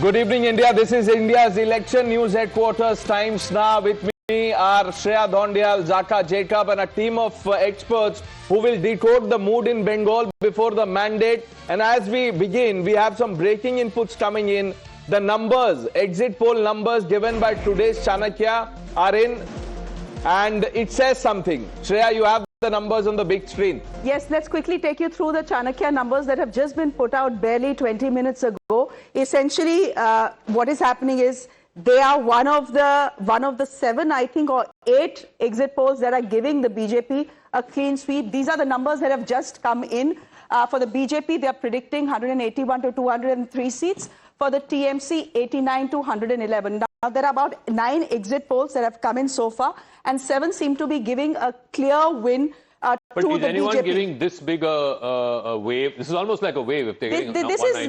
Good evening, India. This is India's election news headquarters. Times Now. With me are Shreya Dhondial, Zaka Jacob, and a team of experts who will decode the mood in Bengal before the mandate. And as we begin, we have some breaking inputs coming in. The numbers, exit poll numbers given by today's Chanakya are in, and it says something. Shreya, you have the numbers on the big screen. Yes, let's quickly take you through the Chanakya numbers that have just been put out barely 20 minutes ago. Essentially, what is happening is they are one of the 7, I think, or 8 exit polls that are giving the BJP a clean sweep. These are the numbers that have just come in. For the BJP, they are predicting 181 to 203 seats. For the TMC, 89 to 111. Now, there are about 9 exit polls that have come in so far, and 7 seem to be giving a clear win to the BJP. But is anyone giving this big a wave? This is almost like a wave. If they're getting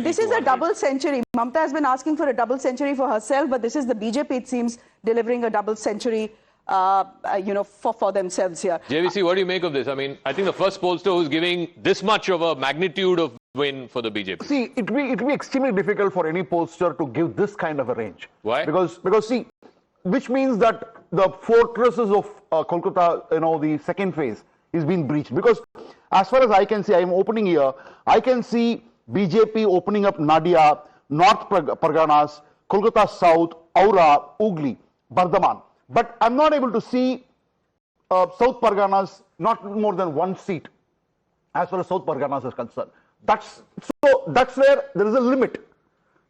this is a double century. Mamata has been asking for a double century for herself, but this is the BJP, it seems, delivering a double century for themselves here. JVC, what do you make of this? I mean, I think the first pollster who's giving this much of a magnitude of win for the BJP. See, it will be extremely difficult for any pollster to give this kind of a range. Why? Because see, which means that the fortresses of Kolkata, the second phase is being breached. Because as far as I can see, I am opening here, I can see BJP opening up Nadia, North Parganas, Kolkata South, Aura, Hooghly, Bardhaman. But I'm not able to see South Parganas, not more than 1 seat as far as South Parganas is concerned. That's where there is a limit.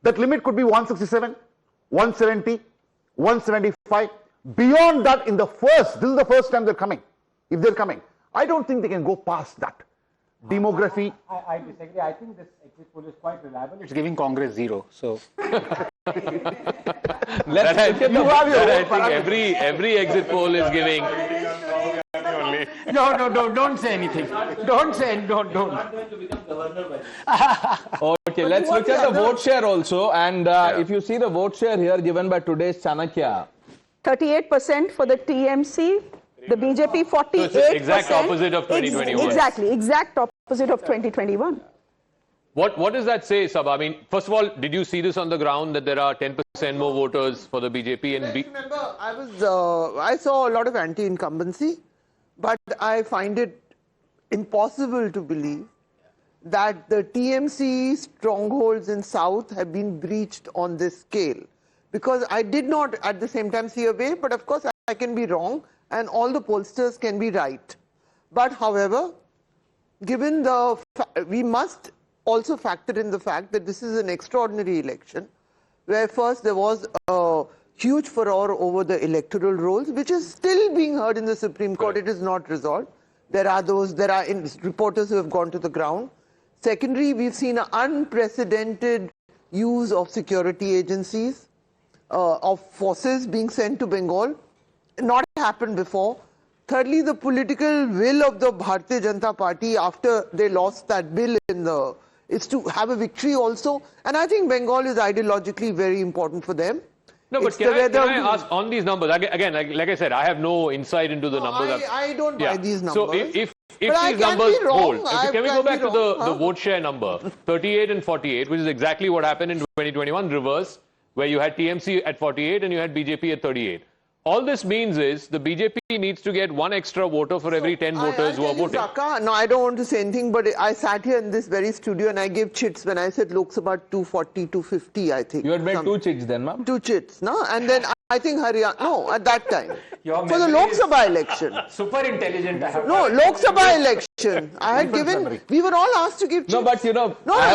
That limit could be 167, 170, 175. Beyond that, this is the first time they're coming. If they're coming, I don't think they can go past that. Demography. I disagree. I think this exit poll is quite reliable. It's giving Congress 0. So. Every exit poll is giving. No, don't say anything. Don't. Okay, let's look at the vote share also. And if you see the vote share here given by today's Chanakya. 38% for the TMC, the BJP 48%. So it's the exact opposite of 2021. Exactly, exact opposite of 2021. What does that say, Sabha? I mean, first of all, did you see this on the ground that there are 10% more voters for the BJP? And remember, I saw a lot of anti-incumbency, but I find it impossible to believe that the TMC strongholds in South have been breached on this scale. Because I did not at the same time see a wave, but of course I can be wrong and all the pollsters can be right. But however, given we must also factor in the fact that this is an extraordinary election, where first there was a huge furore over the electoral rolls, which is still being heard in the Supreme Court. It is not resolved. There are reporters who have gone to the ground. Secondly, we've seen an unprecedented use of security agencies, of forces being sent to Bengal. Not happened before. Thirdly, the political will of the Bharatiya Janata Party after they lost that bill is to have a victory also. And I think Bengal is ideologically very important for them. No, but can I ask on these numbers? Again, like I said, I have no insight into the numbers. I don't buy these numbers. So if these numbers hold, can we go back to the vote share number? 38 and 48, which is exactly what happened in 2021, reverse, where you had TMC at 48 and you had BJP at 38. All this means is the BJP needs to get 1 extra voter for every 10 voters who are voting. Zaka, no, I don't want to say anything, but I sat here in this very studio and I gave chits when I said Lok Sabha 240, 250, I think. You had made 2 chits then, ma'am? 2 chits, no? And then I think Haryana, no, at that time. For the Lok Sabha election. Super intelligent, I have. No, Lok Sabha election. I had given, we were all asked to give chits. No, but I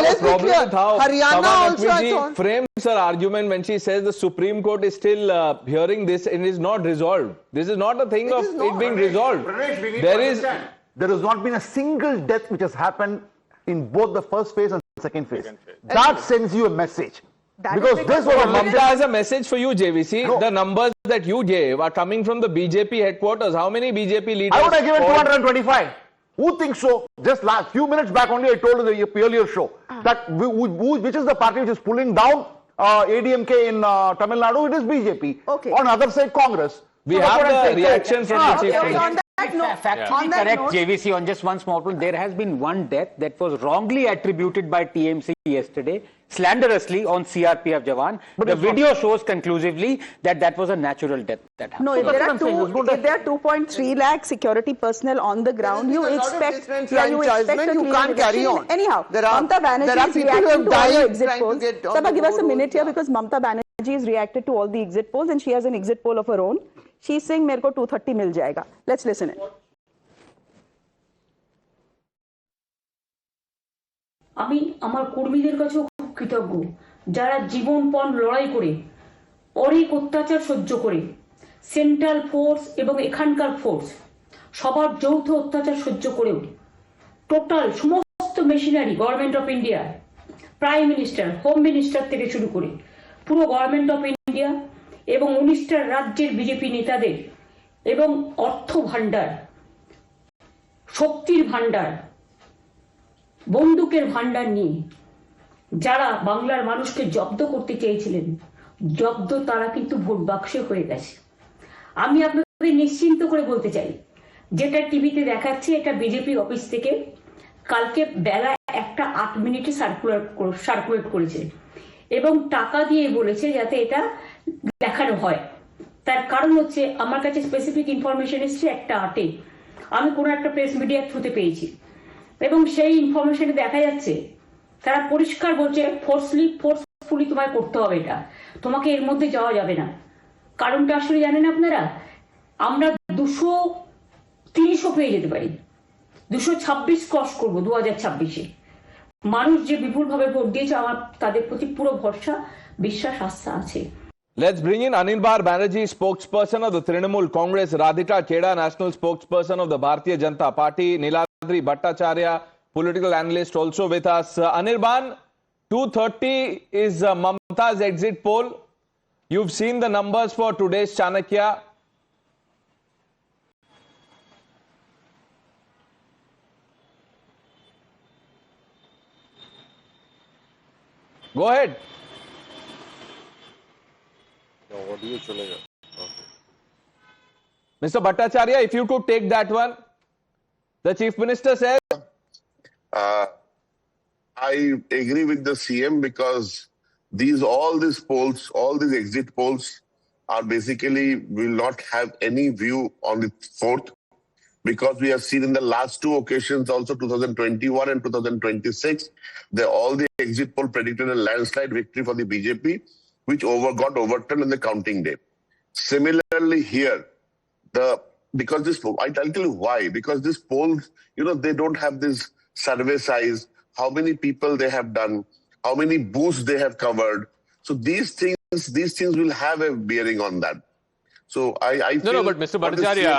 have a problem with how Haryana also frames her argument when she says the Supreme Court is still hearing this and is not resolved. This is not a thing of it being resolved. There has not been a single death which has happened in both the first phase and second phase. That sends you a message. Because this was Mamata has a message for you, JVC. No. The numbers that you gave are coming from the BJP headquarters. How many BJP leaders? I would have given 225. Who thinks so? Just last few minutes back only I told you the earlier show that which is the party which is pulling down ADMK in Tamil Nadu? It is BJP. Okay. On the other side, Congress. We have the reaction from the chief. Factually correct, JVC, on just one small point. There has been one death that was wrongly attributed by TMC yesterday, slanderously, on CRPF Jawan. But the video shows conclusively that that was a natural death that happened. No, if there are 2.3 lakh security personnel on the ground, you expect a you can't carry on. Anyhow, Mamata Banerjee is reacting to all the exit polls. Sabha, give us a minute here because Mamata Banerjee is reacted to all the exit polls and she has an exit poll of her own. She's saying, "मेरे को 230 मिल जाएगा." Let's listen it. আমি আমার কর্মীদের কাছেও খুব কৃতজ্ঞ যারা জীবনপণ লড়াই করে অনেক অত্যাচার সহ্য করে সেন্ট্রাল ফোর্স এবং এখানকার ফোর্স সবার যৌথ অত্যাচার সহ্য করেও টোটাল সমস্ত machinery government of India prime minister home minister থেকে শুরু করে পুরো গভর্নমেন্ট অফ ইন্ডিয়া এবং 19টা রাজ্যের বিজেপি নেতাদের এবং অর্থ ভান্ডার শক্তির ভান্ডার বন্দুকের ভান্ডার নিয়ে যারা বাংলার মানুষকে জব্দ করতে চেয়েছিলেন জব্দ তারা কিন্তু ভোট বাক্সে হয়ে গেছে। আমি আপনাদের নিশ্চিন্ত করে বলতে চাই যেটা টিভিতে দেখাচ্ছে এটা বিজেপি অফিস থেকে কালকে বেলা 1:08 সার্কুলেট করেছে এবং টাকা দিয়ে বলেছে যাতে এটা দেখানো হয়। তার কারণ হচ্ছে আমার কাছে স্পেসিফিক ইনফরমেশন এসেছে 1:08 আমি কোনো একটা প্রেস মিডিয়ার থ্রুতে পেয়েছি এবং সেই ইনফরমেশনে দেখা যাচ্ছে তারা পরিষ্কার বলছে ফোর্সফুলি তোমায় করতে হবে, এটা তোমাকে এর মধ্যে যাওয়া যাবে না। কারণটা আসলে জানেন আপনারা, আমরা 230ও পেয়ে যেতে পারি, 226 ক্রস করবো 2026-এ। মানুষ যে বিপুলভাবে ভোট দিয়েছে আমার তাদের প্রতি পুরো ভরসা বিশ্বাস আস্থা আছে। Let's bring in Anirban Banerjee, spokesperson of the Trinamool Congress, Radhika Kheda, national spokesperson of the Bharatiya Janata Party, Niladri Bhattacharya, political analyst, also with us. Anirban, 230 is Mamata's exit poll. You've seen the numbers for today's Chanakya. Go ahead. Mr. Bhattacharya, if you could take that one. The Chief Minister says... I agree with the CM because all these polls, all these exit polls are basically will not have any view on the 4th because we have seen in the last two occasions, also 2021 and 2026, all the exit poll predicted a landslide victory for the BJP, which got overturned in the counting day. Similarly here, because this poll, I'll tell you why. Because these polls, they don't have this survey size, how many people they have done, how many booths they have covered. So these things will have a bearing on that. So I feel... No, but Mr. Bhattacharya,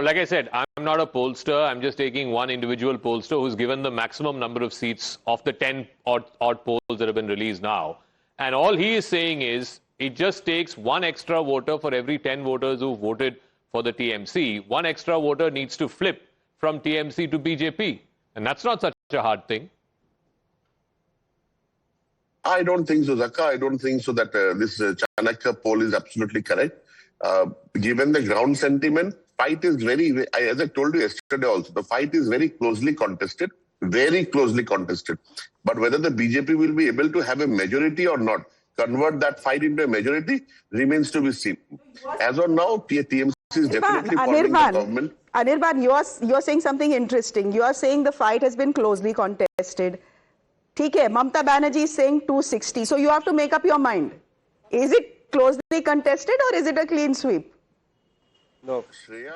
like I said, I'm not a pollster. I'm just taking one individual pollster who's given the maximum number of seats of the 10 odd polls that have been released now. And all he is saying is it just takes one extra voter for every 10 voters who voted for the TMC. One extra voter needs to flip from TMC to BJP. And that's not such a hard thing. I don't think so, Zaka. I don't think so that this Chanakya poll is absolutely correct. Given the ground sentiment, fight is as I told you yesterday also, the fight is very closely contested. But whether the BJP will be able to have a majority or not, convert that fight into a majority, remains to be seen. As of now, TMC is definitely forming the government. Anirban, you are saying something interesting. You are saying the fight has been closely contested. Okay, Mamata Banerjee is saying 260. So you have to make up your mind. Is it closely contested or is it a clean sweep? No, Shreya,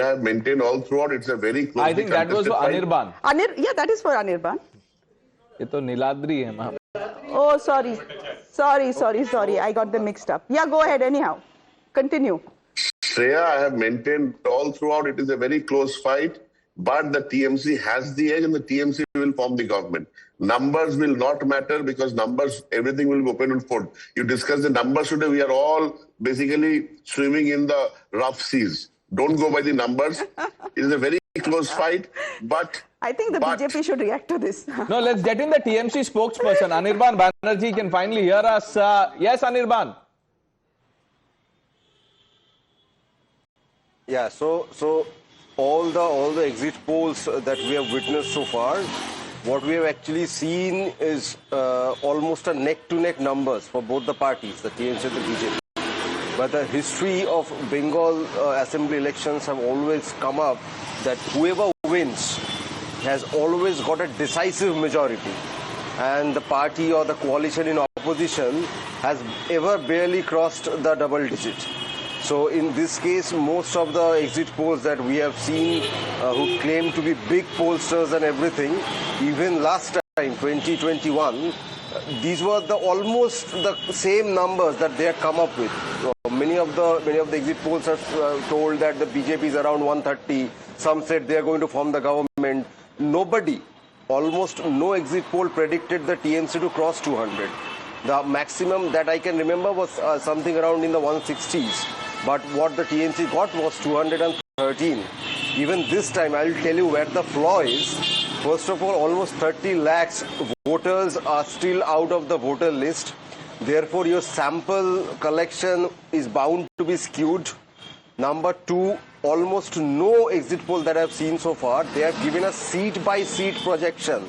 I maintained all throughout. It's a very closely I think that was for Anirban. Yeah, that is for Anirban. It's Niladri. Oh, sorry. I got them mixed up. Yeah, go ahead anyhow. Continue. Shreya, I have maintained all throughout. It is a very close fight. But the TMC has the edge and the TMC will form the government. Numbers will not matter because everything will be open and forth. You discuss the numbers today, we are all basically swimming in the rough seas. Don't go by the numbers. It is a very close fight, but... I think the BJP should react to this. No, let's get in the TMC spokesperson. Anirban Banerjee can finally hear us. Yes, Anirban. Yeah, so all the exit polls that we have witnessed so far, what we have actually seen is almost a neck-to-neck numbers for both the parties, the TMC and the BJP. But the history of Bengal assembly elections have always come up that whoever wins has always got a decisive majority, and the party or the coalition in opposition has ever barely crossed the double digit. So in this case, most of the exit polls that we have seen who claim to be big pollsters and everything, even last time, 2021, these were almost the same numbers that they had come up with. So many of the exit polls have told that the BJP is around 130. Some said they are going to form the government. Nobody, almost no exit poll predicted the TMC to cross 200. The maximum that I can remember was something around in the 160s. But what the TMC got was 213. Even this time, I will tell you where the flaw is. First of all, almost 30 lakhs voters are still out of the voter list. Therefore, your sample collection is bound to be skewed. Number two, almost no exit poll that I have seen so far, they have given a seat-by-seat projection.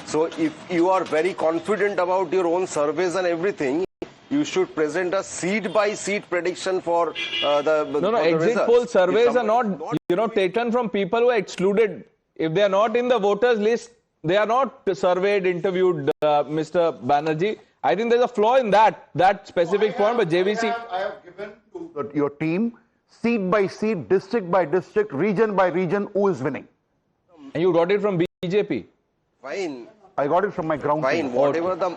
So if you are very confident about your own surveys and everything, you should present a seat-by-seat prediction for No, exit poll surveys are not, taken from people who are excluded. If they are not in the voters list, they are not surveyed, interviewed, Mr. Banerjee. I think there's a flaw in that specific point, but JVC... I have given to your team seat by seat, district by district, region by region, who is winning. And you got it from BJP? Fine. I got it from my ground Fine, team. whatever the...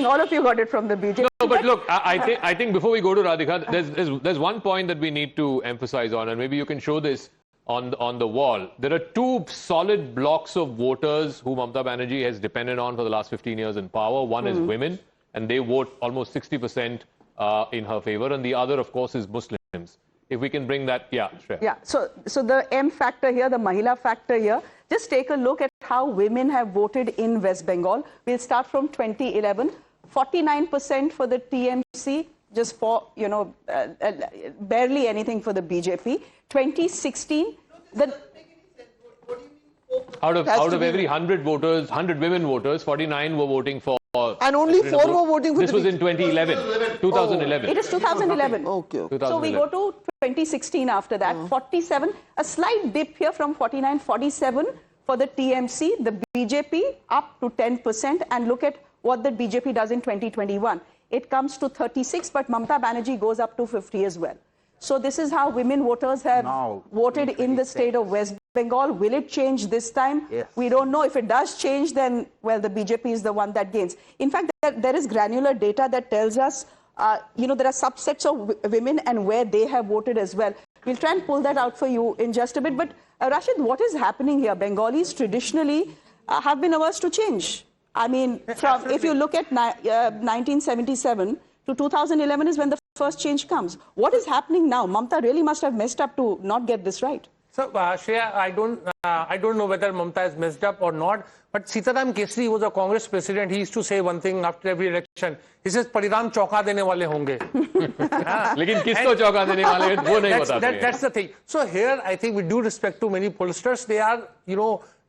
All of you got it from the BJP. No, but look, I think before we go to Radhika, there's one point that we need to emphasize on, and maybe you can show this on the wall. There are two solid blocks of voters who Mamata Banerjee has depended on for the last 15 years in power. One is women, and they vote almost 60% in her favor, and the other, of course, is Muslims. If we can bring that, yeah, Shreya. Yeah, so the M factor here, the Mahila factor here, just take a look at how women have voted in West Bengal. We'll start from 2011, 49% for the TMC, just for, barely anything for the BJP. 2016, out of every 100 voters, 100 women voters, 49 were voting for... And only 4 were voting for This was in 2011. 2011. It is 2011. Okay. 2011. So we go to 2016 after that. 47, a slight dip here from 49, 47 for the TMC, the BJP up to 10%. And look at what the BJP does in 2021. It comes to 36, but Mamata Banerjee goes up to 50 as well. So this is how women voters have voted in the state of West Bengal. Will it change this time? Yes. We don't know. If it does change, then, well, the BJP is the one that gains. In fact, there is granular data that tells us, there are subsets of women and where they have voted as well. We'll try and pull that out for you in just a bit. But Rashid, what is happening here? Bengalis traditionally have been averse to change. I mean, if you look at 1977 to 2011 is when the first change comes. What is happening now? Mamata really must have messed up to not get this right. So, Shreya, I don't know whether Mamata has messed up or not, but Sitaram Kesri was a Congress president. He used to say one thing after every election. He says, "Paridam chauka dene wale honge." Lekin kisko chauka dene wale wo nahi batate. That's the thing. So here, I think with due respect to many pollsters, they are,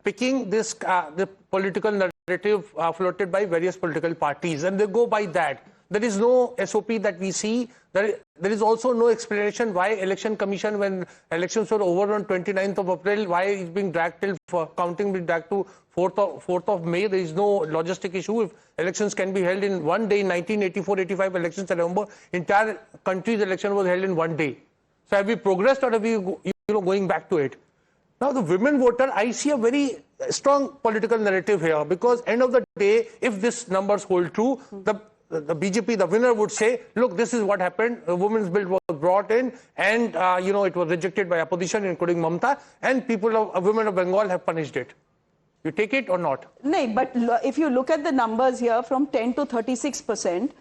picking this the political narrative floated by various political parties, and they go by that. There is no SOP that we see. There is also no explanation why Election Commission, when elections were over on 29th of April, why it's being dragged till counting being dragged to 4th of May. There is no logistic issue. If elections can be held in one day, 1984-85 elections, I remember, entire country's election was held in one day. So have we progressed, or have we, going back to it? Now, the women voter, I see a very strong political narrative here, because end of the day, if these numbers hold true, the BJP, the winner, would say, look, this is what happened. The women's bill was brought in, and it was rejected by opposition, including Mamata, and women of Bengal have punished it. You take it or not? No, but if you look at the numbers here from 10 to 36%,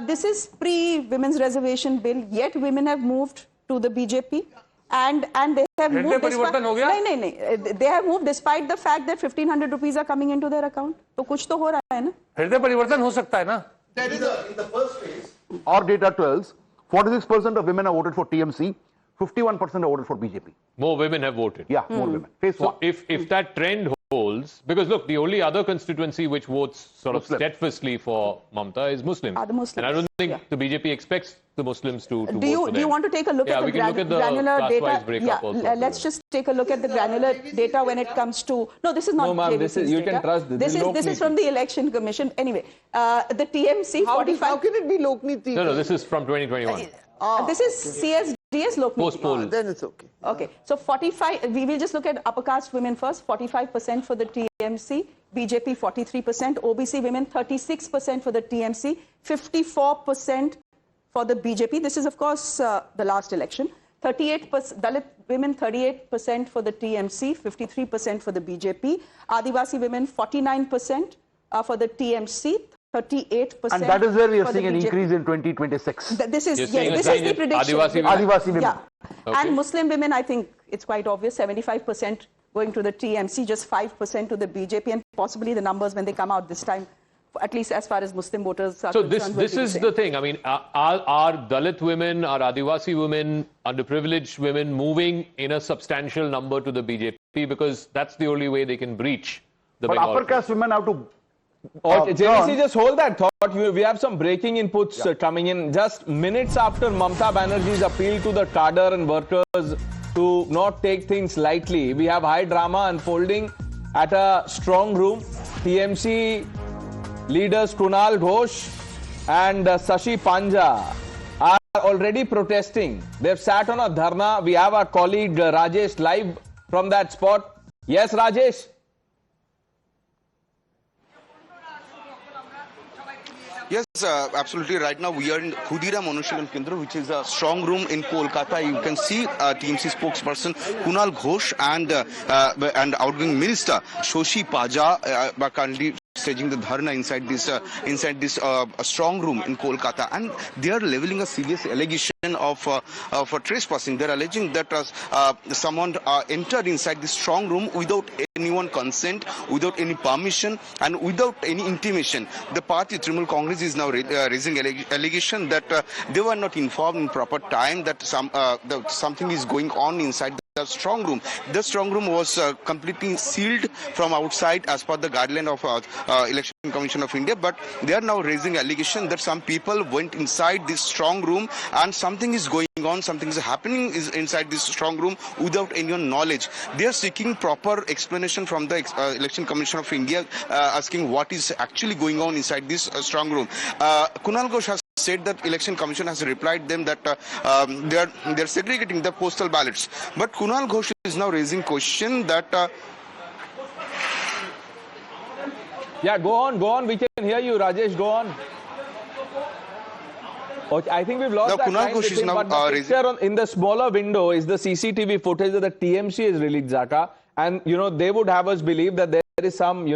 this is pre-women's reservation bill, yet women have moved to the BJP. And they have moved they have moved despite the fact that 1,500 rupees are coming into their account. So kuch to ho raha hai na? हृदय परिवर्तन हो सकता है ना? In the first phase, our data tells 46% of women have voted for TMC, 51% voted for BJP. More women have voted. Yeah, more women. Phase So one. if that trend holds, because look, the only other constituency which votes sort of Muslim. steadfastly for Mamata is Muslims. Are the Muslims, And I don't think yeah. the BJP expects the Muslims to vote for them. Do you want to take a look Yeah, at the we can look at the granular class-wise data? breakup also. Let's just take a look at the granular data when it comes to. No, this is not. No, ma'am, JVC's this is- you can data. trust this. This is This is Lok from the Election Commission. Anyway, the TMC How 45. can it be Lokniti? No, this is from 2021. This is CSDS Lok Niti. Post-poll. Then it's okay. Okay, so 45, we will just look at upper caste women first, 45% for the TMC, BJP 43%, OBC women 36% for the TMC, 54% for the BJP. This is, of course, the last election. 38%, Dalit women 38% for the TMC, 53% for the BJP. Adivasi women 49% for the TMC, 38%. And that is where we are for seeing the an BJP. increase in 2026. This is, You're saying yes, it's this is the like prediction. Adivasi women? Adivasi women. Yeah. Okay. And Muslim women, I think it's quite obvious, 75% going to the TMC, just 5% to the BJP, and possibly the numbers when they come out this time, at least as far as Muslim voters are So concerned. this is the thing. I mean, are Dalit women, are Adivasi women, underprivileged women moving in a substantial number to the BJP? Because that's the only way they can breach the But Bengal upper caste women have to. Okay, JVC, turn. just hold that thought. We have some breaking inputs coming in. Just minutes after Mamata Banerjee's appeal to the cadre and workers to not take things lightly, we have high drama unfolding at a strong room. TMC leaders Kunal Ghosh and Sashi Panja are already protesting. They've sat on a dharna. We have our colleague Rajesh live from that spot. Yes, Rajesh. Yes, absolutely. Right now we are in Khudiram Anushilan Kendra, which is a strong room in Kolkata. You can see TMC spokesperson Kunal Ghosh and outgoing minister Shoshi Paja are currently staging the dharna inside this strong room in Kolkata, and they are leveling a serious allegation of trespassing. They are alleging that someone entered inside this strong room without anyone consent, without any permission, and without any intimation. The party Trinamool Congress is now raising allegation that they were not informed in proper time that something is going on inside the strong room. The strong room was completely sealed from outside as per the guideline of Election Commission of India, but they are now raising allegation that some people went inside this strong room and something is going on, something is happening inside this strong room without anyone's knowledge. They are seeking proper explanation from the Election Commission of India, asking what is actually going on inside this strong room. Kunal Ghosh has said that Election Commission has replied them that they are segregating the postal ballots. But Kunal Ghosh is now raising question that Yeah, go on. We can hear you, Rajesh. Go on. Okay, I think we've lost Now, that Kunal line Ghosh with is him, now, but the picture in the smaller window is the CCTV footage that the TMC has released, Zaka. And, they would have us believe that there is some,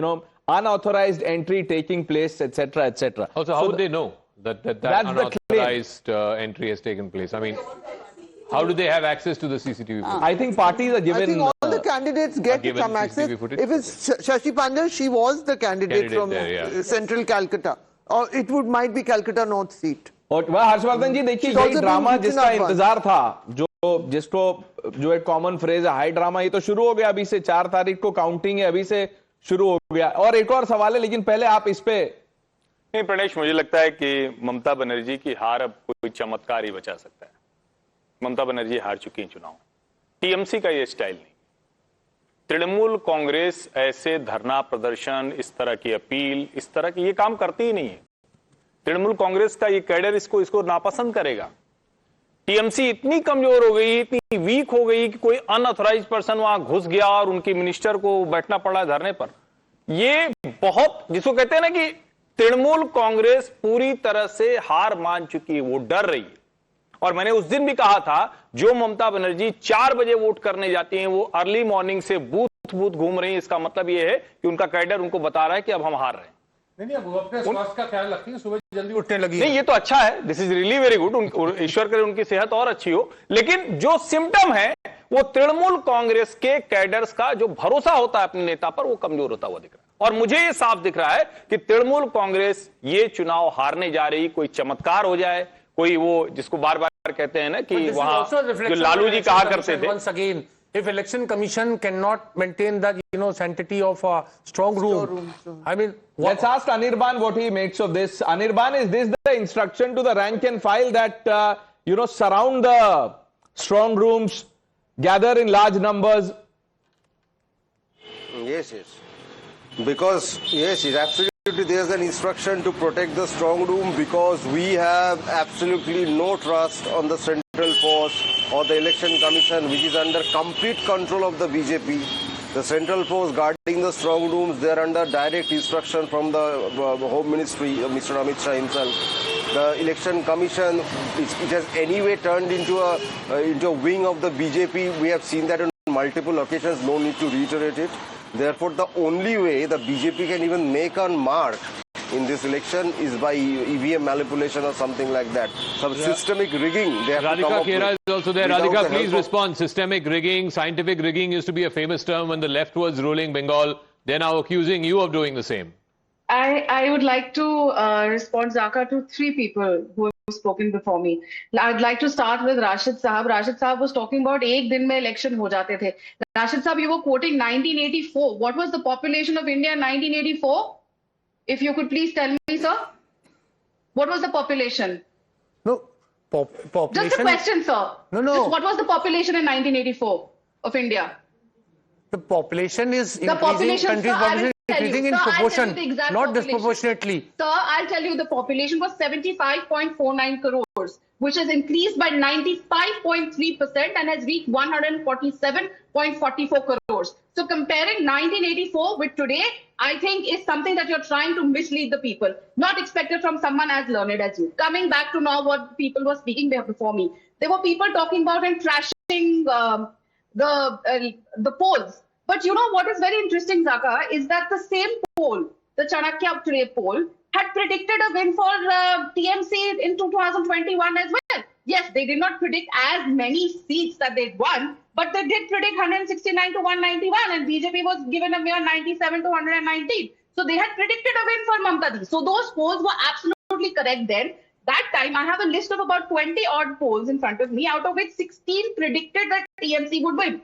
unauthorized entry taking place, etc., etc. Also, how would they know that that's unauthorized entry has taken place? I mean, how do they have access to the CCTV footage? I think parties are given... I think all the candidates get given some access. CCTV footage? If it's Shashi Panja, she was the candidate from there, yeah. Central Calcutta. Or it might be Calcutta North seat. और हर्षवर्धन जी देखिए She's यही also drama been जिसका written up इंतजार था जो एक common phrase है high drama, ये तो शुरू हो गया अभी से 4 तारीख को काउंटिंग है, अभी से शुरू हो गया. और एक और सवाल है, लेकिन पहले आप इस पे. नहीं प्रणेश, मुझे लगता है कि ममता बनर्जी की हार अब कोई चमत्कार ही बचा सकता है. ममता बनर्जी हार चुकी हैं चुनाव. टीएमसी का ये स्टाइल नहीं. तृणमूल कांग्रेस ऐसे धरना प्रदर्शन, इस तरह की अपील, इस तरह की ये काम करती ही नहीं है. तृणमूल कांग्रेस का ये कैडर इसको नापसंद करेगा. टीएमसी इतनी कमजोर हो गई, इतनी वीक हो गई कि कोई अनऑथराइज पर्सन वहां घुस गया और उनकी मिनिस्टर को बैठना पड़ा धरने पर. ये बहुत, जिसको कहते हैं ना कि तृणमूल कांग्रेस पूरी तरह से हार मान चुकी है, वो डर रही है. और मैंने उस दिन भी कहा था, जो ममता बनर्जी 4 बजे वोट करने जाती हैं, वो अर्ली मॉर्निंग से बूथ घूम रही है. इसका मतलब ये है कि उनका कैडर उनको बता रहा है कि अब हम हार रहे हैं. नहीं, वो अपने स्वास्थ्य का ख्याल रखती है, सुबह जल्दी उठने लगी. नहीं, ये तो अच्छा है. This is really very good. ईश्वर करे उनकी सेहत और अच्छी हो. लेकिन जो सिम्टम है वो तृणमूल कांग्रेस के कैडर्स का जो भरोसा होता है अपने नेता पर, वो कमजोर होता हुआ दिख रहा है. और मुझे ये साफ दिख रहा है कि तृणमूल कांग्रेस ये चुनाव हारने जा रही. कोई चमत्कार हो जाए, कोई वो जिसको बार बार कहते हैं ना कि वहाँ जो लालू जी कहा करते थे. Once again, if election commission cannot maintain the sanctity of a strong room, I mean, let's ask Anirban what he makes of this. Anirban, is this the instruction to the rank and file that surround the strong rooms, gather in large numbers? Yes. Because yes, absolutely. There's an instruction to protect the strong room because we have absolutely no trust on the central force or the election commission, which is under complete control of the BJP. The central force guarding the strong rooms, they are under direct instruction from the Home Ministry, Mr. Amit Shah himself. The election commission, it has anyway turned into a wing of the BJP. We have seen that on multiple occasions. No need to reiterate it. Therefore, the only way the BJP can even make a mark in this election is by EVM manipulation or something like that. Some systemic rigging. They have Radhika Khera is also there. Radhika, please respond. Systemic rigging, scientific rigging used to be a famous term when the left was ruling Bengal. They're now accusing you of doing the same. I would like to respond, Zaka, to three people who have spoken before me. I'd like to start with Rashid Sahab. Rashid Sahab was talking about ek din mein election ho jate the. Rashid Sahab, you were quoting 1984. What was the population of India in 1984? If you could please tell me, sir. What was the population? No, population. Just a question, sir. No. Just what was the population in 1984 of India? The population is increasing. Country's population increasing in proportion, not disproportionately. Sir, I'll tell you the population was 75.49 crores, which has increased by 95.3% and has reached 147.44 crores. So comparing 1984 with today, I think is something that you're trying to mislead the people, not expected from someone as learned as you. Coming back to now what people were speaking there before me, there were people talking about and trashing the polls. But you know what is very interesting, Zaka, is that the same poll, the Chanakya today poll, had predicted a win for TMC in 2021 as well. Yes, they did not predict as many seats that they won, but they did predict 169 to 191, and BJP was given a mere 97 to 119. So they had predicted a win for Mamata. So those polls were absolutely correct then. That time, I have a list of about 20 odd polls in front of me, out of which 16 predicted that TMC would win.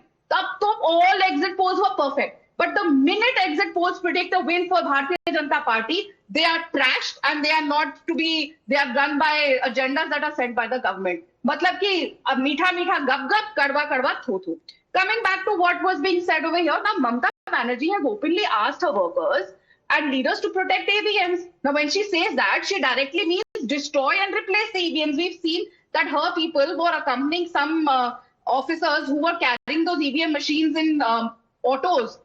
All exit polls were perfect. But the minute exit polls predict a win for Bharatiya Janata Party, they are trashed and they are not to be, they are run by agendas that are set by the government. Matlab ki, meetha meetha gap gap, kadwa kadwa thu thu. Coming back to what was being said over here, now Mamata Banerjee has openly asked her workers and leaders to protect EVMs. Now when she says that, she directly means destroy and replace the EVMs. We've seen that her people were accompanying some officers who were carrying those EVM machines in autos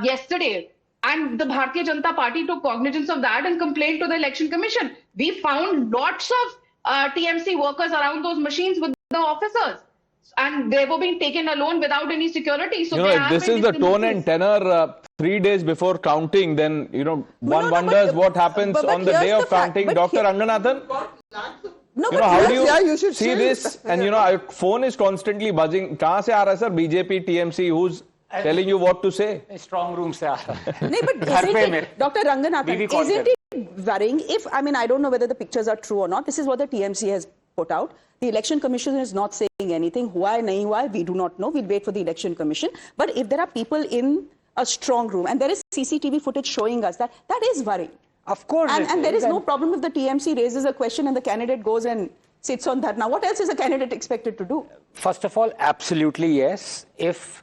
yesterday, and the Bharatiya Janata Party took cognizance of that and complained to the Election Commission. We found lots of TMC workers around those machines with the officers, and they were being taken alone without any security. So if this is the tone and tenor 3 days before counting, then one wonders what happens on the day of counting. Dr. Ranganathan? No, how do you see this? And our phone is constantly buzzing. Kahan se aa raha hai, sir? BJP, TMC, who's telling you what to say? Strong room se aa raha. No, but Dr. Ranganathan, isn't it worrying if, I don't know whether the pictures are true or not. This is what the TMC has put out. The Election Commission is not saying anything. Hua hai, nahi hua hai, we do not know. We'll wait for the Election Commission. But if there are people in a strong room, and there is CCTV footage showing us that is worrying. Of course. And there is no problem if the TMC raises a question and the candidate goes and sits on that. Now, what else is a candidate expected to do? First of all, absolutely yes. If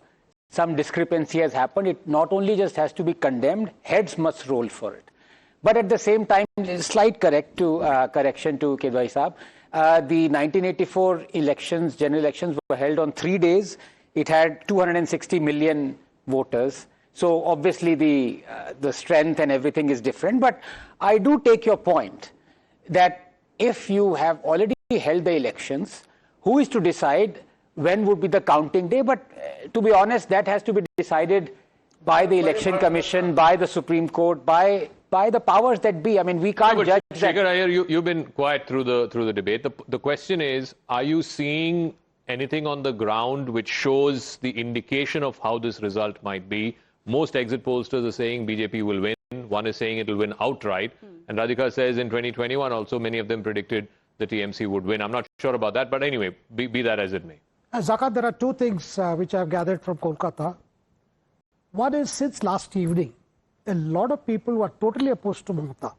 some discrepancy has happened, it not only just has to be condemned, heads must roll for it. But at the same time, slight correction to Kedwai Saab. The 1984 elections, general elections, were held on 3 days. It had 260 million voters. So obviously the strength and everything is different. But I do take your point that if you have already held the elections, who is to decide when would be the counting day? But to be honest, that has to be decided by the Election Commission, by the Supreme Court, by the powers that be. We can't judge that. Shekhar Iyer, you've been quiet through the debate. The question is, are you seeing anything on the ground which shows the indication of how this result might be? Most exit pollsters are saying BJP will win. One is saying it will win outright. And Radhika says in 2021 also many of them predicted the TMC would win. I'm not sure about that, but anyway, be that as it may. Zakat, there are two things which I've gathered from Kolkata. One is, since last evening, a lot of people who are totally opposed to Mamata,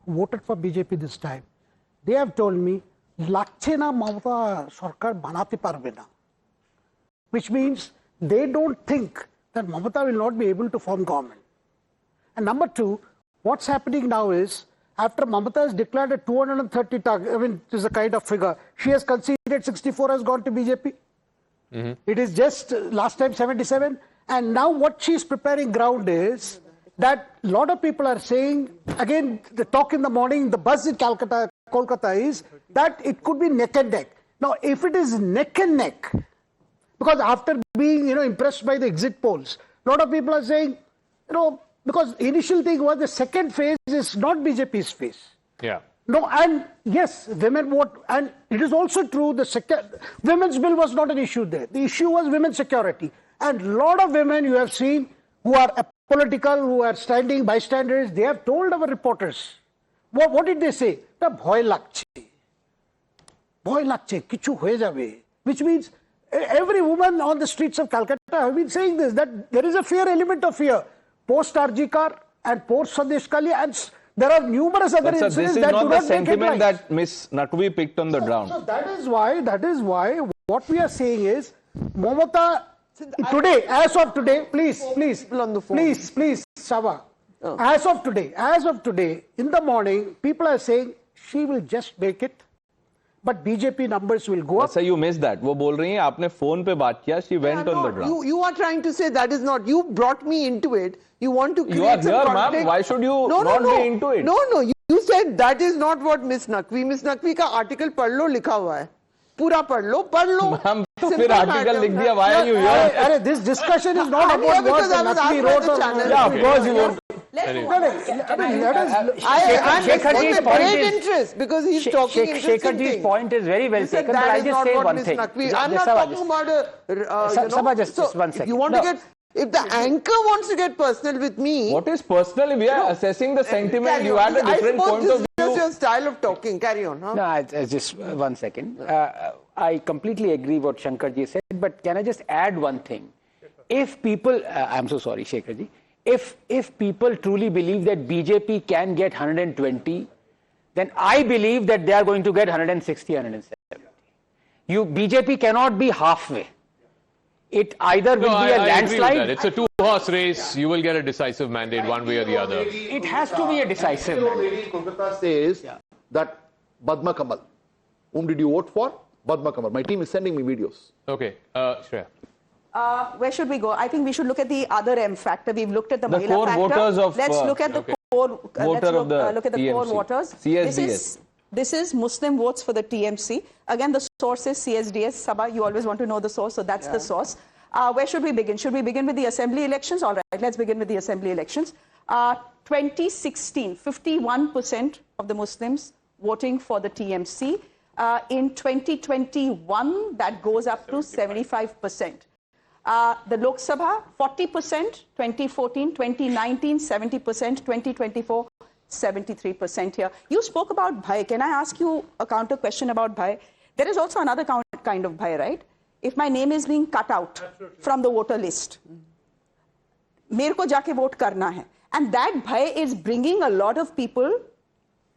who voted for BJP this time, they have told me, "Lagche na Mamata sarkar banate parbe na," which means they don't think that Mamata will not be able to form government. And number two, what's happening now is, after Mamata has declared a 230 target, I mean, it is a kind of figure, she has conceded 64 has gone to BJP. It is just last time 77. And now what she is preparing ground is that a lot of people are saying, again, the talk in the morning, the buzz in Kolkata is that it could be neck and neck. Now, if it is neck and neck, because after being, impressed by the exit polls, a lot of people are saying, because initial thing was the second phase is not BJP's phase. Yeah. No, and yes, women vote, and it is also true the women's bill was not an issue there. The issue was women's security. And a lot of women you have seen who are political, who are standing bystanders, they have told our reporters. What did they say? The bhoy lagche. Bhoy lagche, kichu hoye jabe. Which means every woman on the streets of Calcutta have been saying this, that there is a fear, element of fear. Post Arjikar and post Sandesh Kali, and there are numerous other incidents this is that not do the not sentiment that Miss Naqvi picked on the ground. So that is why what we are saying is, Mamata, today, as of today, please, Saba, as of today, in the morning, people are saying she will just make it, but BJP numbers will go up. So you missed that. वो बोल रही हैं आपने phone पे बात किया. She went on the ground. You are trying to say that is not. You brought me into it. You want to create some here, conflict. ma'am. Why should you not be into it? No. You said that is not what Miss Naqvi का article पढ़ लो लिखा हुआ है. पूरा पढ़ लो. Ma'am, तो फिर article लिख दिया. Why are you here? This discussion is not about what Naqvi wrote. Yeah, of course you won't. Shekharji's point is interest because he's talking Shekharji's point is very well taken, but I just say one thing. I'm not talking about Sabha, just one second. You want to get, if the anchor wants to get personal with me. What is personal? We are assessing the sentiment. You had a different point of view. Just your style of talking. Carry on. Huh? No, just 1 second. I completely agree what Shankarji said, but can I just add one thing? If people, I'm so sorry, Shekharji. If people truly believe that BJP can get 120, then I believe that they are going to get 160, 170. BJP cannot be halfway. It either will be a landslide. It's a two-horse race. You will get a decisive mandate one way or the other. It has to be a decisive mandate. Kolkata says that Padma Kamal. Whom did you vote for? Padma Kamal. My team is sending me videos. Okay, Shreya. Where should we go? I think we should look at the other M factor. We've looked at the Mahila core factor. voters of, let's look at the core. Look at the TMC. core voters. CSDS. This is Muslim votes for the TMC. Again, the source is CSDS. Sabah, you always want to know the source, so that's the source. Where should we begin? Should we begin with the assembly elections? All right, let's begin with the assembly elections. 2016, 51% of the Muslims voting for the TMC. In 2021, that goes up to 75%. The Lok Sabha, 40%, 2014, 2019, 70%, 2024, 73% here. You spoke about bhai. Can I ask you a counter question about bhai? There is also another kind of bhai, right? If my name is being cut out from the voter list, मेरे को जाके vote करना है. And that bhai is bringing a lot of people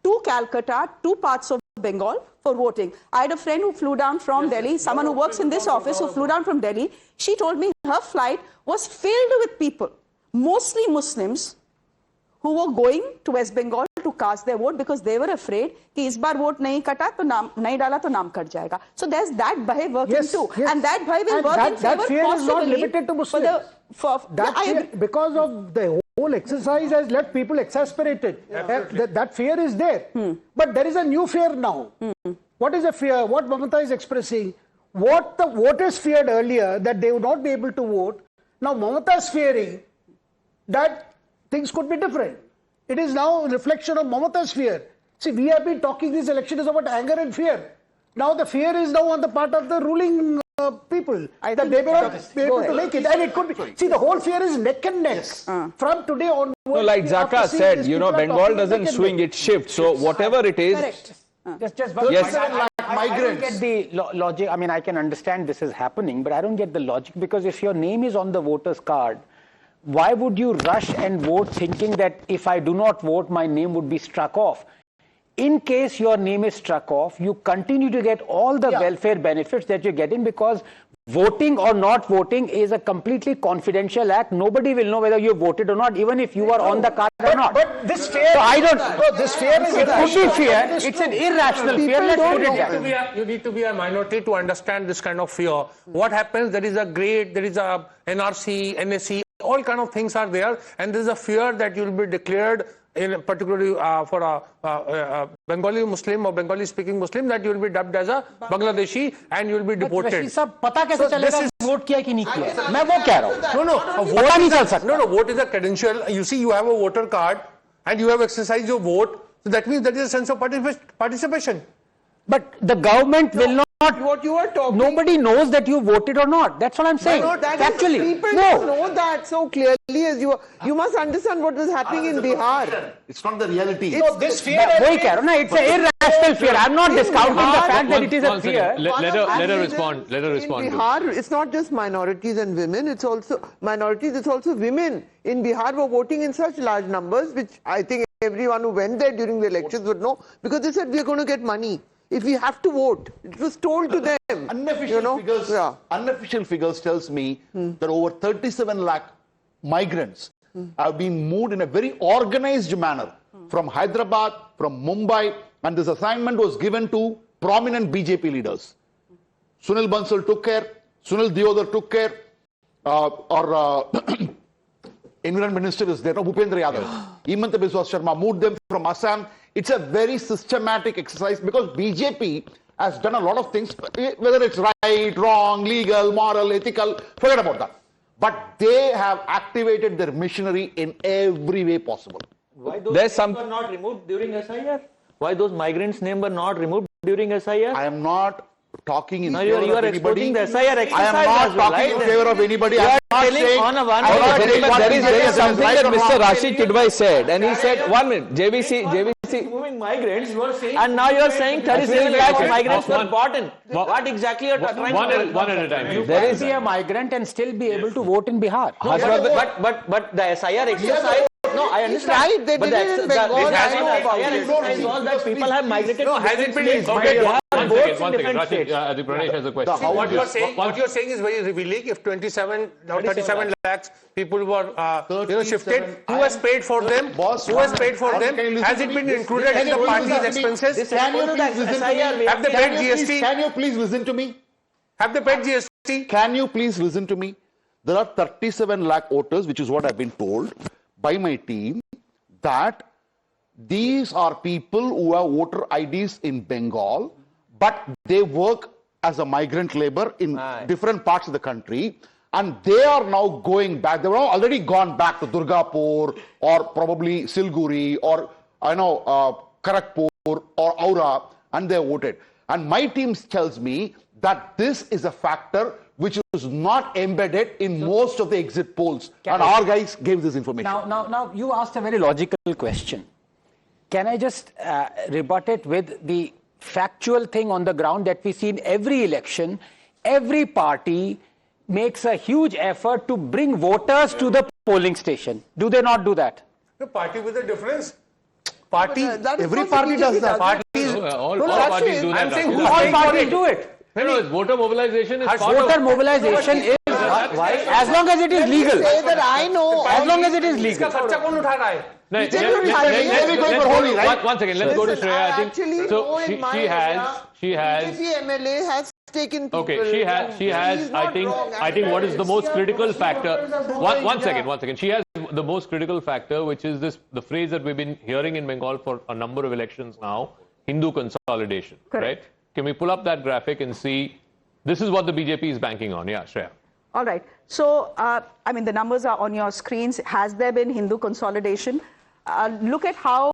to Calcutta, to parts of Bengal for voting. I had a friend who flew down from Delhi, someone who works in this office who flew down from Delhi. She told me her flight was filled with people, mostly Muslims, who were going to West Bengal to cast their vote because they were afraid कि इस बार vote नहीं कटा तो नाम नहीं डाला तो नाम कट जाएगा. So there's that bhai working too, and that bhai will work in favor that fear is not possibly limited to Muslims. Because of the whole exercise has left people exasperated. That fear is there. But there is a new fear now. What is the fear? What Mamata is expressing? What the voters feared earlier, that they would not be able to vote. Now Mamata is fearing that things could be different. It is now a reflection of Mamata's fear. See, we have been talking this election is about anger and fear. Now the fear is now on the part of the ruling people that they may not be able to make it. And it could be. See, the whole fear is neck and neck. From today onwards. No, like Zaka said, Bengal doesn't swing, it shifts. So whatever it is, Just one Yes. I don't get the logic. I mean, I can understand this is happening, but I don't get the logic, because if your name is on the voter's card, why would you rush and vote thinking that if I do not vote, my name would be struck off? In case your name is struck off, you continue to get all the welfare benefits that you're getting, because voting or not voting is a completely confidential act. Nobody will know whether you voted or not, even if you are on the card or not. But this fear, so I don't. This fear is it could be fear. It's an irrational fear. Let's put it that. You need to be a minority to understand this kind of fear. What happens? There is a grade, there is a NRC, NSC, all kind of things are there, and there is a fear that you will be declared, in particularly for a Bengali Muslim or Bengali speaking Muslim, that you will be dubbed as a Bangladeshi and you will be deported. पता कैसे चलेगा vote किया कि नहीं किया? मैं वो कह रहा हूँ. No, vote is a credential. You see, you have a voter card and you have exercised your vote. So that means there is a sense of participation. But the government will not. What you are talking. Nobody knows that you voted or not. That's what I'm saying. Actually, people don't know that so clearly as you. You must understand what is happening in Bihar. It's not the reality. This fear. It's an irrational fear. I'm not discounting the fact that it is a fear. Let her respond. Let her respond. In Bihar, it's not just minorities and women. It's also minorities. It's also women. In Bihar, were voting in such large numbers, which I think everyone who went there during the elections would know, because they said we are going to get money if we have to vote. It was told to them. Unofficial figures tells me that over 37 lakh migrants have been moved in a very organized manner from Hyderabad, from Mumbai, and this assignment was given to prominent BJP leaders. Sunil Bansal took care, Sunil Diodar took care, Environment Minister is there, Bhupendra Yadav. Himanta Biswa Sharma moved them from Assam. It's a very systematic exercise, because BJP has done a lot of things, whether it's right, wrong, legal, moral, ethical, forget about that. But they have activated their machinery in every way possible. Why those names were not removed during SIR? Why those migrants' names were not removed during SIR? I am not talking in favor of you are anybody. exposing the SIR exercise. I am not talking in favor of anybody. I am not saying there is something that Mr. Rashid Kidwai said, and he said, 1 minute, JVC. Moving migrants, and now you are saying 37 lakh migrants were brought in. What exactly you are trying to do? One at a time. You can be a migrant and still be able to vote in Bihar. But the SIR exercise. No, I understand. Right, they did it in Bengal. The SIR exercise was that people have migrated. No, has it been? One second. Rashid, Pranesh has a question. What you're saying is very revealing. If 27 or 37 lakhs people were shifted, who has paid for them? Who has paid for them? Has it been included in the party's expenses? Can you please listen to me? Have they paid GST? Can you please listen to me? Have they paid GST? Can you please listen to me? There are 37 lakh voters, which is what I've been told by my team, that these are people who have voter IDs in Bengal, but they work as a migrant labor in different parts of the country, and they are now going back. They've already gone back to Durgapur or probably Silguri or Kharagpur or Aura, and they voted. And my team tells me that this is a factor which is not embedded in most of the exit polls. And our guys gave this information. Now, you asked a very logical question. Can I just rebut it with the factual thing on the ground that we see in every election? Every party makes a huge effort to bring voters to the polling station. Do they not do that? The party with a difference. Every party does that. All parties do that. I'm saying all parties do it. No, voter mobilization is part of... Voter mobilization is, as long as it is legal. Say that I know. As long as it is legal. One second, let's go to Shreya. I think so. She has. BJP MLA has taken people. Okay, she has. I think what is the most critical factor? One second. She has the most critical factor, which is the phrase that we've been hearing in Bengal for a number of elections now: Hindu consolidation. Correct. Right? Can we pull up that graphic and see? This is what the BJP is banking on. Yeah, Shreya. All right. So, I mean, the numbers are on your screens. Has there been Hindu consolidation? Look at how,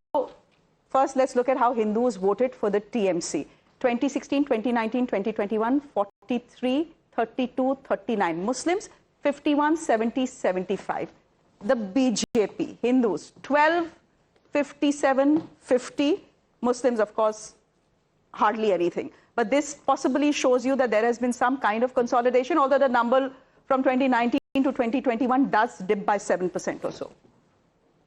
first let's look at how Hindus voted for the TMC. 2016, 2019, 2021, 43, 32, 39. Muslims, 51, 70, 75. The BJP, Hindus, 12, 57, 50. Muslims, of course, hardly anything. But this possibly shows you that there has been some kind of consolidation, although the number from 2019 to 2021 does dip by 7% or so.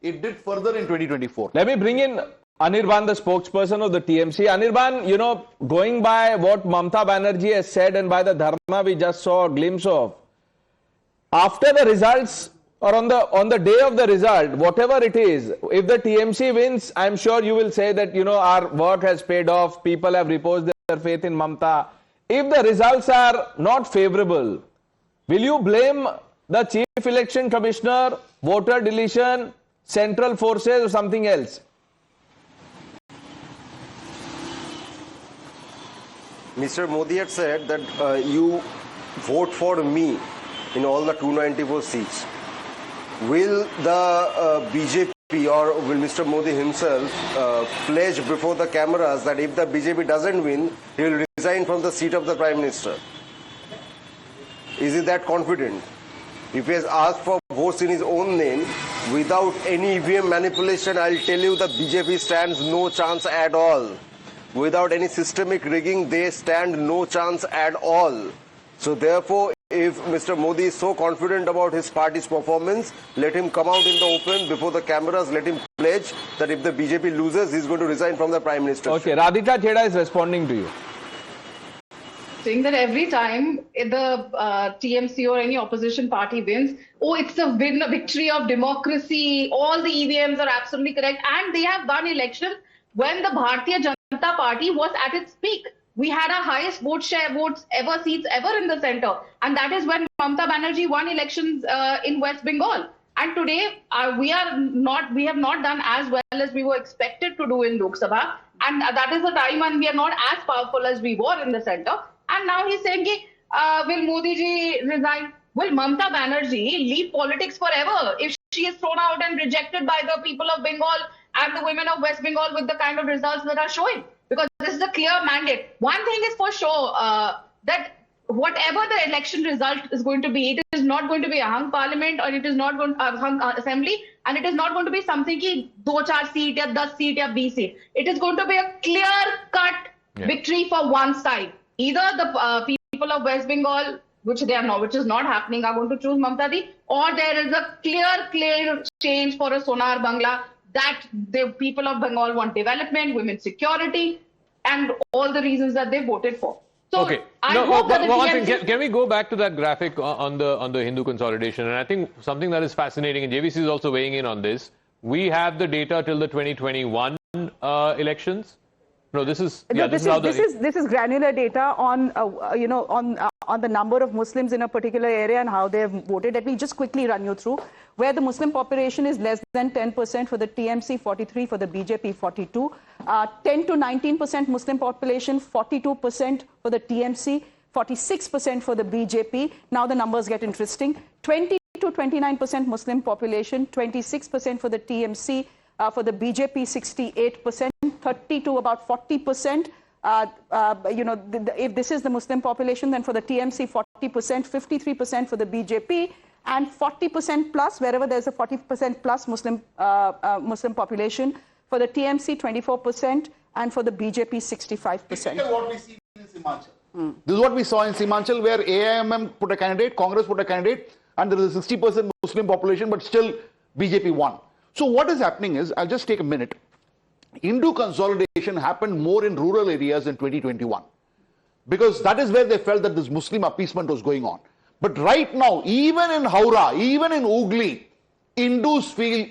It did further in 2024. Let me bring in Anirban, the spokesperson of the TMC. Anirban, you know, going by what Mamata Banerjee has said and by the dharma we just saw a glimpse of, after the results or on the day of the result, whatever it is, if the TMC wins, I'm sure you will say that, you know, our work has paid off, people have reposed their faith in Mamata. If the results are not favorable, will you blame the Chief Election Commissioner, voter deletion, central forces or something else? Mr. Modi had said that you vote for me in all the 294 seats. Will the BJP or will Mr. Modi himself pledge before the cameras that if the BJP doesn't win, he will resign from the seat of the Prime Minister? Is he that confident? If he has asked for votes in his own name without any EVM manipulation, I'll tell you the BJP stands no chance at all. Without any systemic rigging, they stand no chance at all. So therefore, if Mr. Modi is so confident about his party's performance, let him come out in the open before the cameras, let him pledge that if the BJP loses, he's going to resign from the Prime Minister. Okay, Radhika Chheda is responding to you. Saying that every time the TMC or any opposition party wins, oh, it's a victory of democracy, all the EVMs are absolutely correct, and they have won elections when the Bharatiya Janata Party was at its peak. We had our highest seats ever in the center, and that is when Mamata Banerjee won elections in West Bengal. And today we have not done as well as we were expected to do in Lok Sabha, and that is the time when we are not as powerful as we were in the center. And now he's saying, will Modi ji resign? Will Mamata Banerjee leave politics forever if she is thrown out and rejected by the people of Bengal and the women of West Bengal with the kind of results that are showing? Because this is a clear mandate. One thing is for sure, that whatever the election result is going to be, it is not going to be a hung parliament, or it is not going to be a hung assembly, and it is not going to be something ki 2-4 seat ya 10 seat ya 20 seat. It is going to be a clear-cut victory for one side. Either the people of West Bengal, which is not happening, are going to choose Mamata Ji, or there is a clear change for a Sonar Bangla, that the people of Bengal want development, women's security, and all the reasons that they voted for. So okay. I hope that can we go back to that graphic on the Hindu consolidation? And I think something that is fascinating, and JVC is also weighing in on this. We have the data till the 2021 elections. No, this is this is granular data on on the number of Muslims in a particular area and how they have voted. Let me just quickly run you through. Where the Muslim population is less than 10% for the TMC, 43 for the BJP, 42. 10 to 19% Muslim population, 42% for the TMC, 46% for the BJP. Now the numbers get interesting. 20 to 29% Muslim population, 26% for the TMC, for the BJP 68%, 30 to about 40%. If this is the Muslim population, then for the TMC 40%, 53% for the BJP, and 40% plus wherever there's a 40% plus Muslim population. For the TMC 24% and for the BJP 65%. This is what we see in Simachal. This is what we saw in Simachal, where AIMM put a candidate, Congress put a candidate, and there is a 60% Muslim population, but still BJP won. So what is happening is, I'll just take a minute. Hindu consolidation happened more in rural areas in 2021, because that is where they felt that this Muslim appeasement was going on. But right now, even in Howrah, even in Hooghly, Hindus feel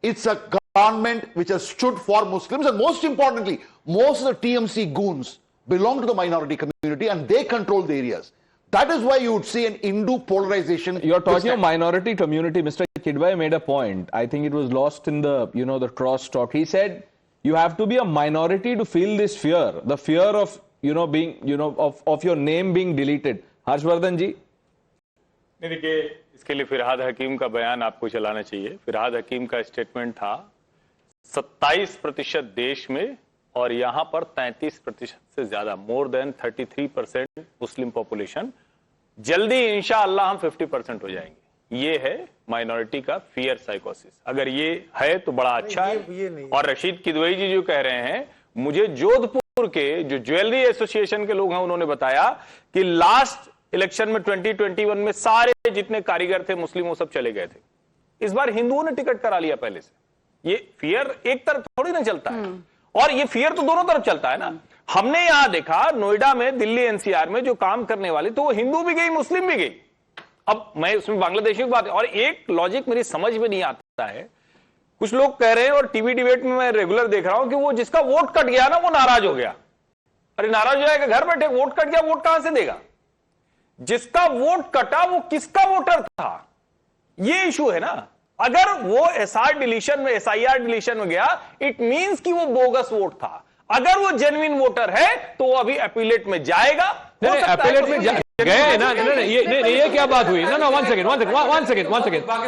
it's a government which has stood for Muslims, and most importantly, most of the TMC goons belong to the minority community and they control the areas. That is why you would see an Hindu polarization. You're talking of minority community. Mr. Kidwai made a point. I think it was lost in the, the cross talk. He said, you have to be a minority to feel this fear, the fear of, being, of your name being deleted. Harshvardhan ji? नहीं देखिए, इसके लिए फिरहाद हकीम का बयान आपको चलाना चाहिए. फिरहाद हकीम का स्टेटमेंट था 27% देश में और यहां पर 33% से ज्यादा, मोर देन 33% मुस्लिम पॉपुलेशन. जल्दी इंशाअल्लाह हम 50% हो जाएंगे. ये है माइनॉरिटी का फियर साइकोसिस. अगर ये है तो बड़ा अच्छा है. और रशीद किदवई जी जो कह रहे हैं, मुझे जोधपुर के जो ज्वेलरी एसोसिएशन के लोग हैं उन्होंने बताया कि लास्ट इलेक्शन में 2021 में सारे जितने कारीगर थे मुस्लिम वो सब चले गए थे। इस बार हिंदुओं ने टिकट करा लिया पहले से। ये फियर एक तरफ थोड़ी ना चलता है, और ये फियर तो दोनों तरफ चलता है ना। हमने यहां देखा नोएडा में, दिल्ली एनसीआर में जो काम करने वाले तो वो हिंदू भी गई, मुस्लिम भी गई। अब मैं उसमें बांग्लादेशी की बात, और एक लॉजिक मेरी समझ में नहीं आता है, कुछ लोग कह रहे हैं और टीवी डिबेट में मैं रेगुलर देख रहा हूं कि वो जिसका वोट कट गया ना वो नाराज हो गया। अरे नाराज हो जाएगा, घर बैठे वोट कट गया, वोट कहां से देगा? जिसका वोट कटा वो किसका वोटर था, ये इशू है ना। अगर वो एसआईआर डिलीशन में गया, इट मींस कि वो बोगस वोट था। अगर वो जेन्युइन वोटर है तो वो अभी अपीलेट में जाएगा। नहीं, अपीलेट में गए ना। ये क्या बात हुई? No, one second.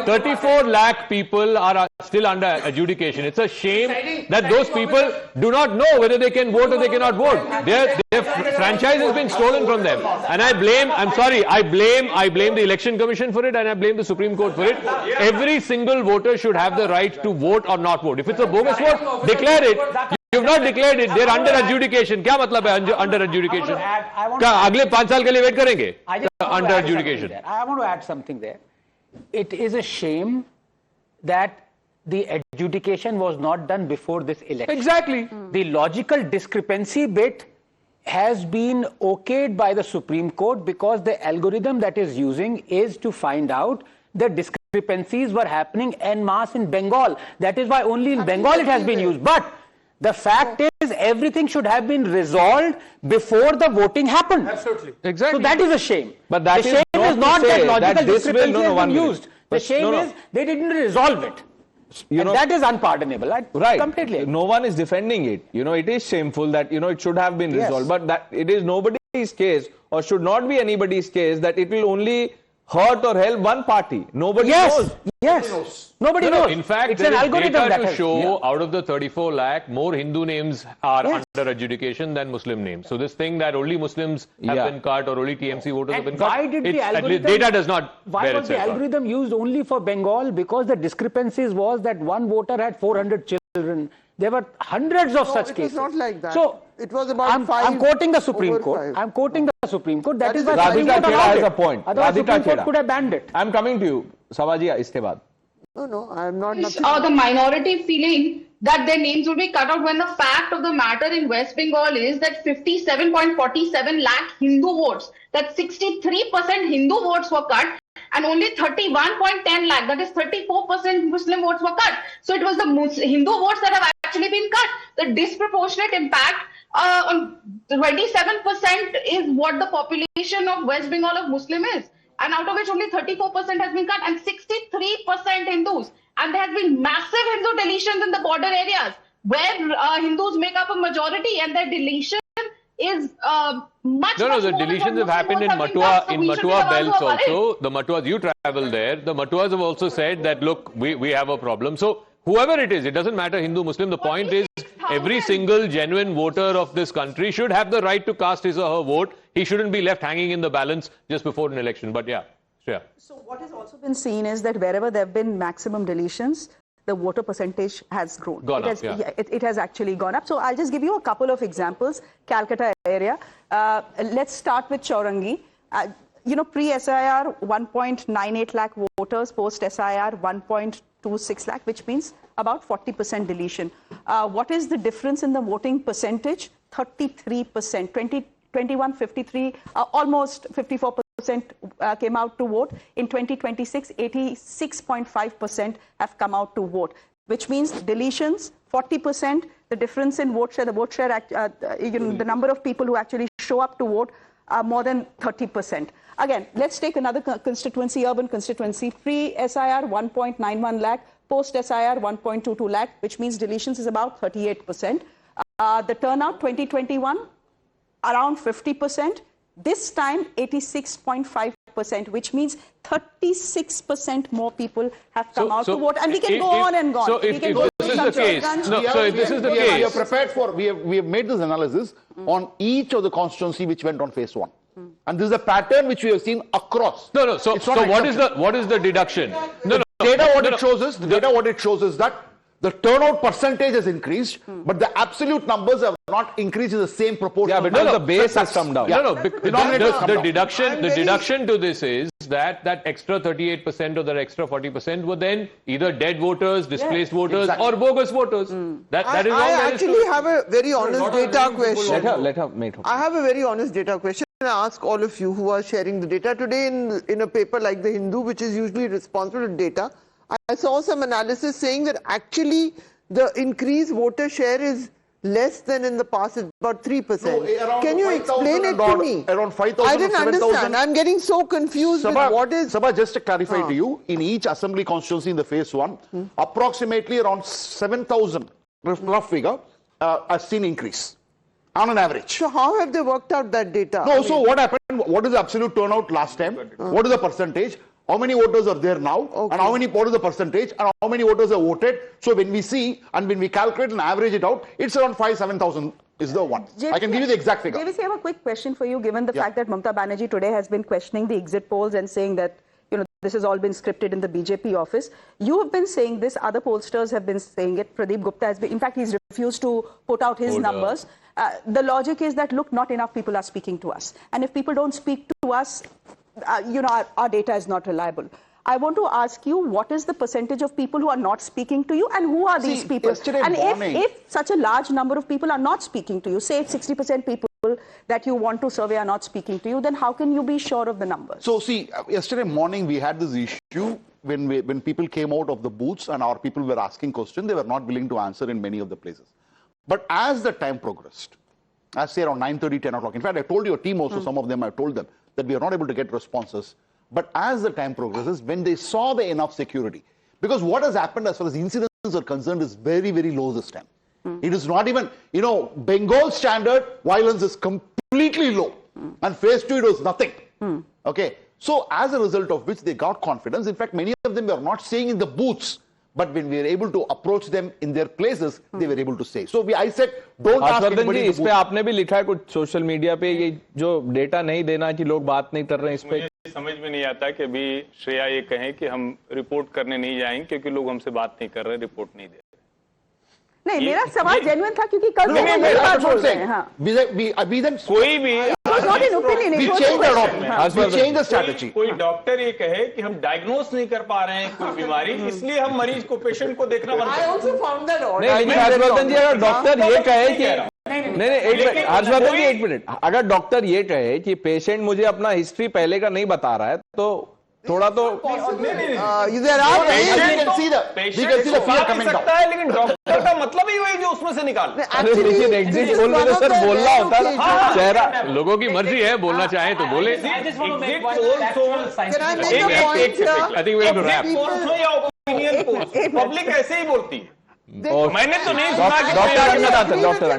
34 lakh people are still under adjudication. It's a shame that those people do not know whether they can vote or they cannot vote. Their franchise has been stolen from them. And I blame the Election Commission for it, and I blame the Supreme Court for it. Every single voter should have the right to vote or not vote. If it's a bogus vote, declare it. You've not declared it. They're under adjudication. क्या मतलब है under adjudication? क्या अगले 5 साल के लिए wait करेंगे? Under adjudication. I want to add something there. It is a shame that the adjudication was not done before this election. Exactly. The logical discrepancy bit has been okayed by the Supreme Court because the algorithm that is using is to find out the discrepancies were happening en masse in Bengal. That is why only in Bengal it has been used. But the fact is, everything should have been resolved before the voting happened. Absolutely. Exactly. So that is a shame. But that the shame is not that logical discrepancy has been used. The shame is they didn't resolve it. And that is unpardonable. Right. Completely. No one is defending it. It is shameful that, it should have been resolved. But that it is nobody's case, or should not be anybody's case, that it will only hurt or help one party. Nobody knows. Yes. Nobody knows. In fact, it's there an is algorithm data to show out of the 34 lakh, more Hindu names are under adjudication than Muslim names. So this thing that only Muslims have been cut or only TMC voters have been cut, why did the algorithm, data does not why bear was the itself out. algorithm used only for Bengal? Because the discrepancies was that one voter had 400 children. There were hundreds of such cases. It was not like that. So it was about I'm quoting the Supreme Court. I'm quoting the Supreme Court. That is why Radhika Chheda has a point. Otherwise, Radhika Supreme Court Chheda could have banned it. I'm coming to you, Savaji, iske baad. No, I'm not. The minority feeling that their names will be cut out, when the fact of the matter in West Bengal is that 57.47 lakh Hindu votes, that 63% Hindu votes were cut, and only 31.10 lakh, that is 34% Muslim votes were cut. So it was the Hindu votes that have actually been cut. The disproportionate impact on 27% is what the population of West Bengal of Muslim is, and out of which only 34% has been cut, and 63% Hindus. And there has been massive Hindu deletions in the border areas where Hindus make up a majority, and their deletion is much No, the more than deletions what have happened Muslim in votes have been cut. So we should Matua be the belts ones who are worried. also. The Matuas, you travel there. The Matuas have also said that, look, we have a problem. So whoever it is, it doesn't matter Hindu, Muslim. The point is, every single genuine voter of this country should have the right to cast his or her vote. He shouldn't be left hanging in the balance just before an election. But yeah, Shreya. So what has also been seen is that wherever there have been maximum deletions, the voter percentage has grown. It has actually gone up. So I'll just give you a couple of examples. Calcutta area. Let's start with Chaurangi. Pre-SIR, 1.98 lakh voters. Post-SIR, 1.26 lakh, which means about 40% deletion. What is the difference in the voting percentage? 33%. 21, 53, almost 54% came out to vote. In 2026, 86.5% have come out to vote, which means deletions, 40%, the difference in vote share, the number of people who actually show up to vote, more than 30%. Again, let's take another constituency, urban constituency. Pre-SIR, 1.91 lakh, post-SIR, 1.22 lakh, which means deletions is about 38%. The turnout, 2021, around 50%. This time, 86.5%, which means 36% more people have come out to vote. And we can go on and go on. So if this is the case, we are prepared for, we have made this analysis on each of the constituency which went on phase 1. And this is a pattern which we have seen across. So what is the deduction? The data what it shows is that The turnout percentage has increased, but the absolute numbers have not increased in the same proportion. Yeah, but the base has come down. No, the deduction to this is that extra 38% or that extra 40% were then either dead voters, displaced voters, or bogus voters. That is all. I actually have a very honest data question. Let her make her. I have a very honest data question. I ask all of you who are sharing the data today in a paper like The Hindu, which is usually responsible for data. I saw some analysis saying that actually the increased voter share is less than in the past. It's about 3%. No, Can you explain it to me? Around 5,000. I didn't understand. I'm getting so confused with what is... Sabha, just to clarify to you, in each assembly constituency in the phase 1, approximately around 7,000, rough figure, has seen increase on an average. So how have they worked out that data? No, so what happened? What is the absolute turnout last time? What is the percentage? How many voters are there now? Okay. And what is the percentage? And how many voters have voted? So when we see and when we calculate and average it out, it's around 5,000-7,000 is the one. I can give you the exact figure. JVC, I have a quick question for you, given the fact that Mamata Banerjee today has been questioning the exit polls and saying that, you know, this has all been scripted in the BJP office. You have been saying this, other pollsters have been saying it. Pradeep Gupta has been, in fact, he's refused to put out his numbers. The logic is that, look, not enough people are speaking to us. And if people don't speak to us, you know, our data is not reliable. I want to ask you, what is the percentage of people who are not speaking to you, and who are these people? And if such a large number of people are not speaking to you, say 60% people that you want to survey are not speaking to you, then how can you be sure of the numbers? So see, yesterday morning we had this issue when people came out of the booths and our people were asking questions, they were not willing to answer in many of the places. But as the time progressed, I say around 9:30, 10 o'clock. In fact, I told your team also, some of them, I told them that we are not able to get responses. But as the time progresses, when they saw the enough security, because what has happened as far as incidents are concerned is very, very low this time. It is not even, you know, Bengal standard violence is completely low. And phase 2, it was nothing. Okay. So as a result of which they got confidence. In fact, many of them were not saying in the booths, but when we were able to approach them in their places, they were able to say. So I said, don't ask anybody in the booth. आपने भी लिखा है कुछ social media पे, ये जो data नहीं देना कि लोग बात नहीं कर रहे हैं इस पे. समझ में नहीं आता कि अभी श्रेया ये कहें कि हम रिपोर्ट करने नहीं जाएंगे क्योंकि लोग हमसे बात नहीं कर रहे, रिपोर्ट नहीं दे रहे. नहीं, मेरा सवाल जेन्युइन था क्योंकि कल कोई डॉक्टर ये कहे कि हम डायग्नोस नहीं कर पा रहे हैं कोई बीमारी, इसलिए हम मरीज को, पेशेंट को देखना बंद कर रहे हैं. हर्षवर्धन जी, अगर डॉक्टर ये कहे कि नहीं एक मिनट, हर्षवर्धन जी एक मिनट, अगर डॉक्टर ये कहे कि पेशेंट मुझे अपना हिस्ट्री पहले का नहीं बता रहा है, तो थोड़ा तो लेकिन डॉक्टर का मतलब ही वही जो उसमें से निकाल. लेकिन एग्जिट पोल में तो सर बोलना होता है, चेहरा लोगों की मर्जी है, बोलना चाहे तो बोले. पब्लिक ऐसे ही बोलती है. मैंने तो नहीं सुना कि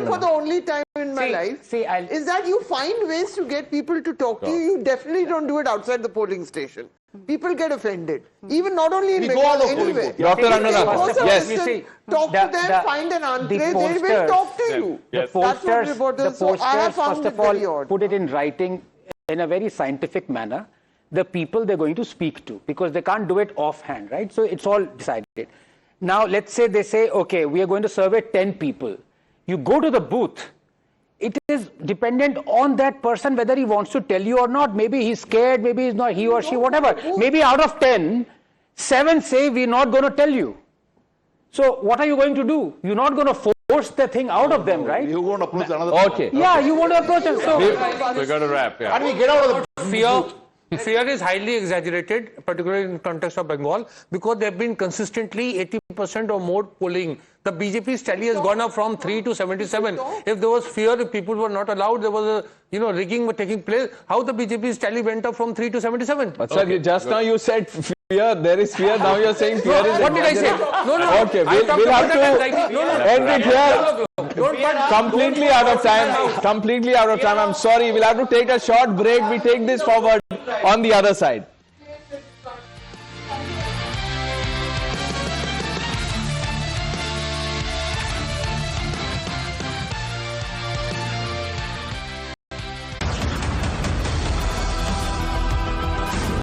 for the only time in my life is that you find ways to get people to talk to you. You definitely don't do it outside the polling station. People get offended. Even not only in Bengal, anywhere. Dr. Anuradha, yes. Talk to them, find an enclave, they will talk to you. The posters, first of all, put it in writing in a very scientific manner, the people they're going to speak to, because they can't do it offhand, right? So it's all decided. Now, let's say they say, okay, we are going to survey 10 people. You go to the booth. It is dependent on that person whether he wants to tell you or not. Maybe he's scared, maybe he's not, he or she, whatever. Maybe out of 10, 7 say we're not going to tell you. So what are you going to do? You're not going to force the thing out of them, right? You want to approach another Okay. Yeah, you want to approach them. So we got to wrap. Yeah. And we get out of the Fear is highly exaggerated, particularly in the context of Bengal, because there have been consistently 80% or more polling. The BJP's tally has gone up from 3 to 77. If there was fear, if people were not allowed, there was a rigging taking place. How the BJP's tally went up from 3 to 77? But sir, just now you said fear. There is fear. Now you're saying fear is. What did I say? No. Okay, we'll have to end it here. Completely out of time. Completely out of time. I'm sorry. We'll have to take a short break. We take this forward on the other side.